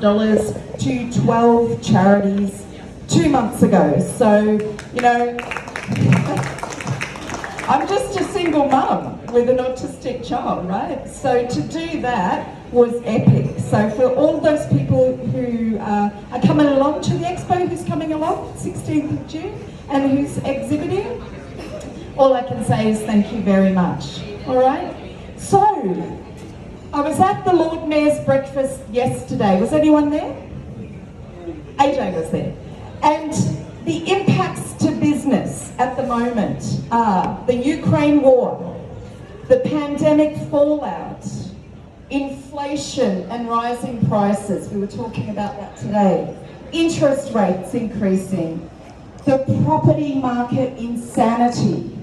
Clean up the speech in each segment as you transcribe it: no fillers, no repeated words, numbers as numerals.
dollars to 12 charities 2 months ago. So, you know, I'm just a single mum with an autistic child, right? So to do that was epic. So for all those people who are coming along to the Expo, who's coming along, 16th of June, and who's exhibiting, all I can say is thank you very much, all right? So, I was at the Lord Mayor's breakfast yesterday. Was anyone there? AJ was there. And the impacts to business at the moment are the Ukraine war, the pandemic fallout, inflation and rising prices. We were talking about that today. Interest rates increasing, the property market insanity,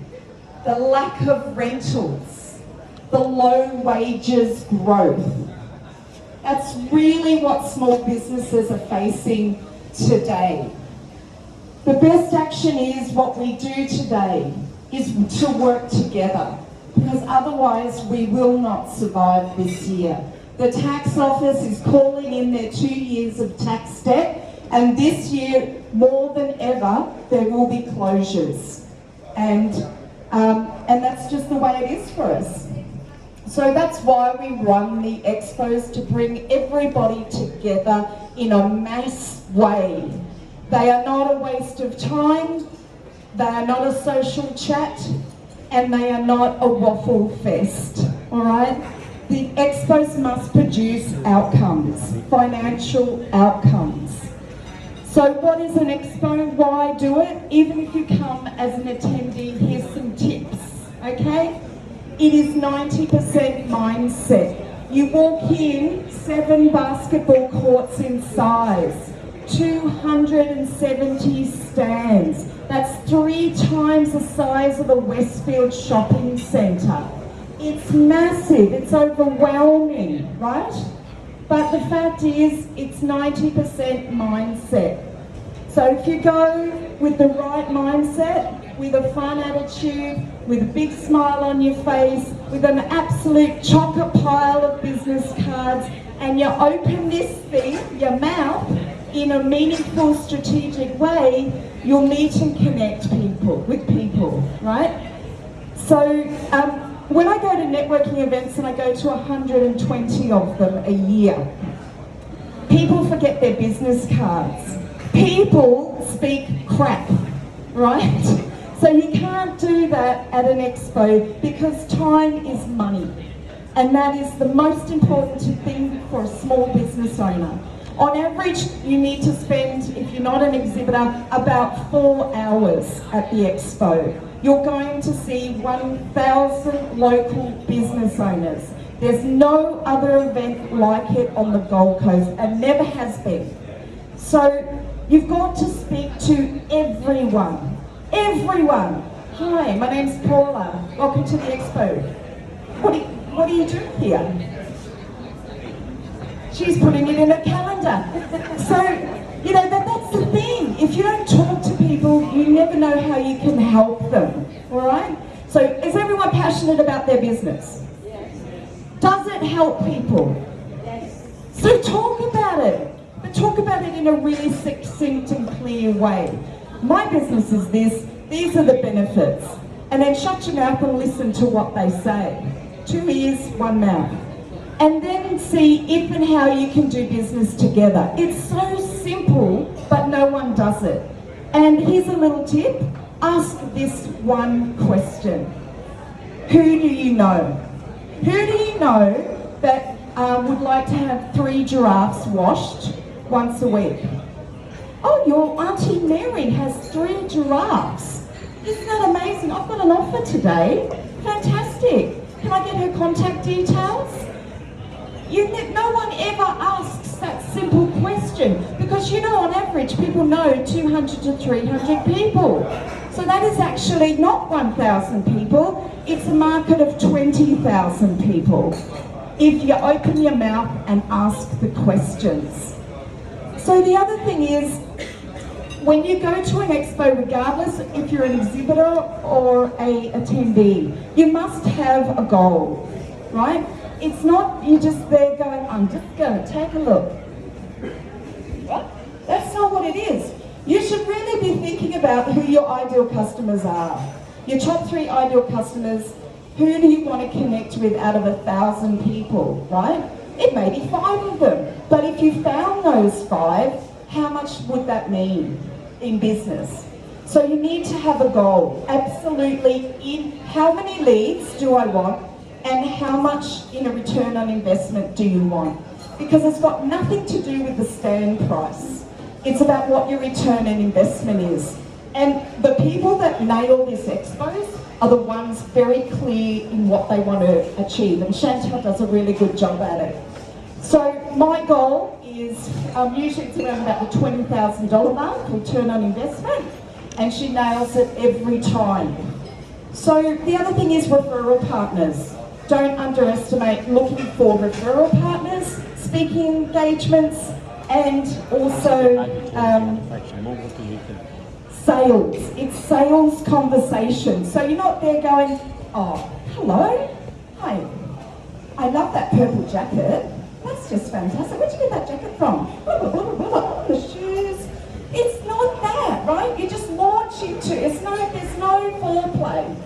the lack of rentals, the low wages growth. That's really what small businesses are facing today. The best action is what we do today is to work together, because otherwise we will not survive this year. The tax office is calling in their 2 years of tax debt, and this year, more than ever, there will be closures. And that's just the way it is for us. So that's why we run the expos, to bring everybody together in a mass way. They are not a waste of time, they are not a social chat, and they are not a waffle fest, all right? The expos must produce outcomes, financial outcomes. So what is an expo? Why do it? Even if you come as an attendee, here's some tips, okay? It is 90% mindset. You walk in, 7 basketball courts in size, 270 stands. That's 3 times the size of a Westfield shopping centre. It's massive, it's overwhelming, right? But the fact is, it's 90% mindset. So if you go with the right mindset, with a fun attitude, with a big smile on your face, with an absolute chocker pile of business cards, and you open this thing, your mouth, in a meaningful, strategic way, you'll meet and connect with people, right? So when I go to networking events, and I go to 120 of them a year, people forget their business cards. People speak crap, right? So you can't do that at an expo, because time is money. And that is the most important thing for a small business owner. On average, you need to spend, if you're not an exhibitor, about 4 hours at the expo. You're going to see 1,000 local business owners. There's no other event like it on the Gold Coast, and never has been. So you've got to speak to everyone. Everyone. Hi, my name's Paula. Welcome to the Expo. What do you do here? She's putting it in her calendar. So, you know, that's the thing. If you don't talk to people, you never know how you can help them. All right? So, is everyone passionate about their business? Yes. Does it help people? Yes. So talk about it. But talk about it in a really succinct and clear way. My business is this. These are the benefits. And then shut your mouth and listen to what they say. 2 ears, 1 mouth. And then see if and how you can do business together. It's so simple, but no one does it. And here's a little tip. Ask this one question. Who do you know? Who do you know that would like to have 3 giraffes washed once a week? Oh, your Auntie Mary has 3 giraffes. Isn't that amazing? I've got an offer today. Fantastic. Can I get her contact details? No one ever asks that simple question, because you know, on average, people know 200 to 300 people. So that is actually not 1,000 people, it's a market of 20,000 people, if you open your mouth and ask the questions. So the other thing is, when you go to an expo, regardless if you're an exhibitor or a attendee, you must have a goal, right? It's not you just there going, I'm just going to take a look. about who your ideal customers are. Your top 3 ideal customers, who do you want to connect with out of 1,000 people, right? It may be 5 of them, but if you found those 5, how much would that mean in business? So you need to have a goal, absolutely, in how many leads do I want and how much in a return on investment do you want? Because it's got nothing to do with the stand price. It's about what your return on investment is. And the people that nail this expos are the ones very clear in what they want to achieve. And Chantal does a really good job at it. So my goal is, usually it's around about the $20,000 mark, return on investment, and she nails it every time. So the other thing is referral partners. Don't underestimate looking for referral partners, speaking engagements, and also sales. It's sales conversation. So you're not there going, oh, hello, hi, I love that purple jacket. That's just fantastic. Where'd you get that jacket from? Blah, blah, blah, blah, blah. The shoes. It's not that, right? You just launch into, there's no foreplay,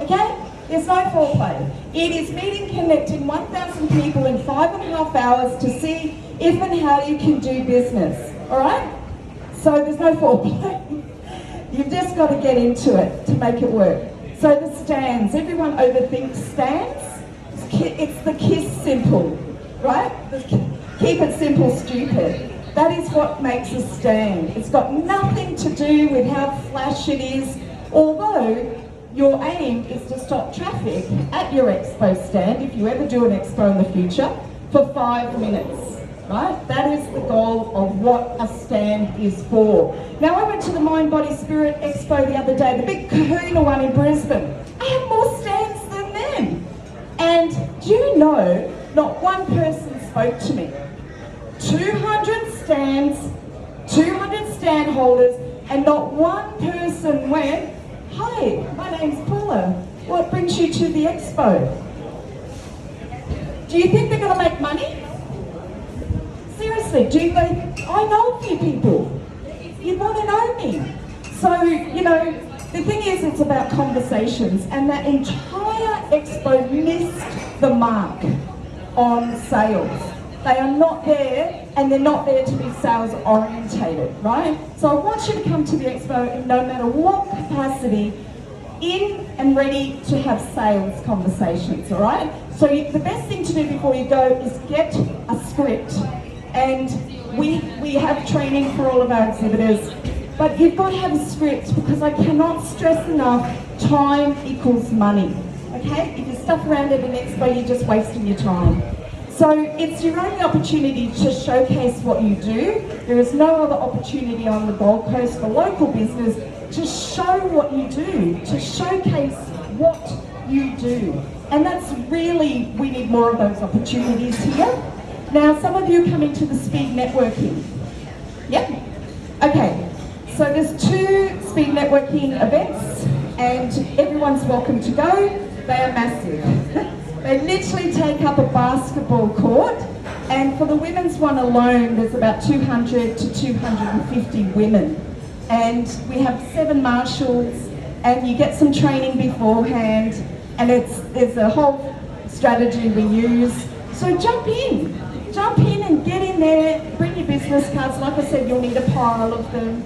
okay? There's no foreplay. It is meeting, connecting 1,000 people in 5.5 hours to see if and how you can do business, all right? So there's no foreplay. You've just got to get into it to make it work. So the stands, everyone overthinks stands. It's the KISS simple, right? Keep it simple, stupid. That is what makes a stand. It's got nothing to do with how flash it is, although your aim is to stop traffic at your expo stand, if you ever do an expo in the future, for 5 minutes, right? That is the goal of what a stand is for. Now, I went to the Mind, Body, Spirit Expo the other day, the big kahuna one in Brisbane. I had more stands than them. And do you know, not one person spoke to me. 200 stands, 200 stand holders, and not one person went, hi, my name's Paula. What brings you to the expo? Do you think they're going to make money? Seriously, I know a few people. You want to know me. So, you know, the thing is, it's about conversations, and that entire expo missed the mark on sales. They are not there, and they're not there to be sales orientated, right? So I want you to come to the expo in no matter what capacity, in and ready to have sales conversations, all right? So the best thing to do before you go is get a script. And we have training for all of our exhibitors, but you've got to have a script, because I cannot stress enough, time equals money, okay? If you stuff around at an expo, you're just wasting your time. So it's your only opportunity to showcase what you do. There is no other opportunity on the Gold Coast for local business to show what you do, to showcase what you do. And that's really, we need more of those opportunities here. Now, some of you are coming to the speed networking. Yep. Okay, so there's 2 speed networking events, and everyone's welcome to go. They are massive. They literally take up a basketball court, and for the women's one alone, there's about 200 to 250 women. And we have 7 marshals, and you get some training beforehand, and there's a whole strategy we use. So jump in and get in there, bring your business cards. Like I said, you'll need a pile of them,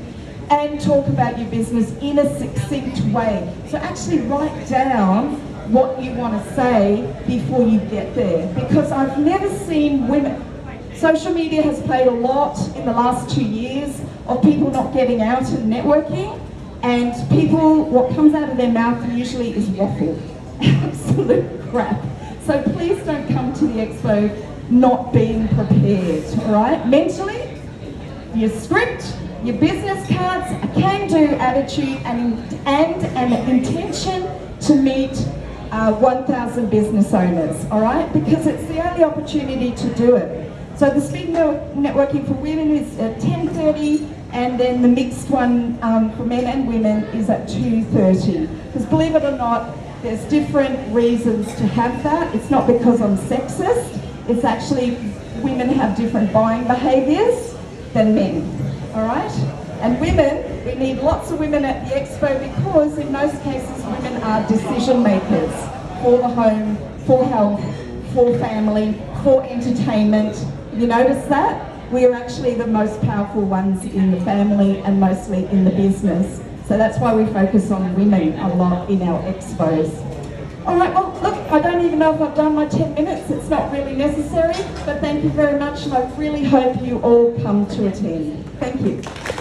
and talk about your business in a succinct way. So actually write down what you want to say before you get there, because I've never seen women. Social media has played a lot in the last 2 years of people not getting out and networking, and people, what comes out of their mouth usually is waffle. Absolute crap. So please don't come to the expo not being prepared, all right? Mentally, your script, your business cards, a can-do attitude, and an intention to meet 1,000 business owners, all right? Because it's the only opportunity to do it. So the speed networking for women is at 10:30, and then the mixed one for men and women is at 2:30. Because believe it or not, there's different reasons to have that. It's not because I'm sexist, it's actually women have different buying behaviours than men, all right? And women, we need lots of women at the Expo because in most cases women are decision makers for the home, for health, for family, for entertainment. You notice that? We are actually the most powerful ones in the family and mostly in the business. So that's why we focus on women a lot in our expos. All right, well, look, I don't even know if I've done my 10 minutes. It's not really necessary, but thank you very much, and I really hope you all come to attend. Thank you.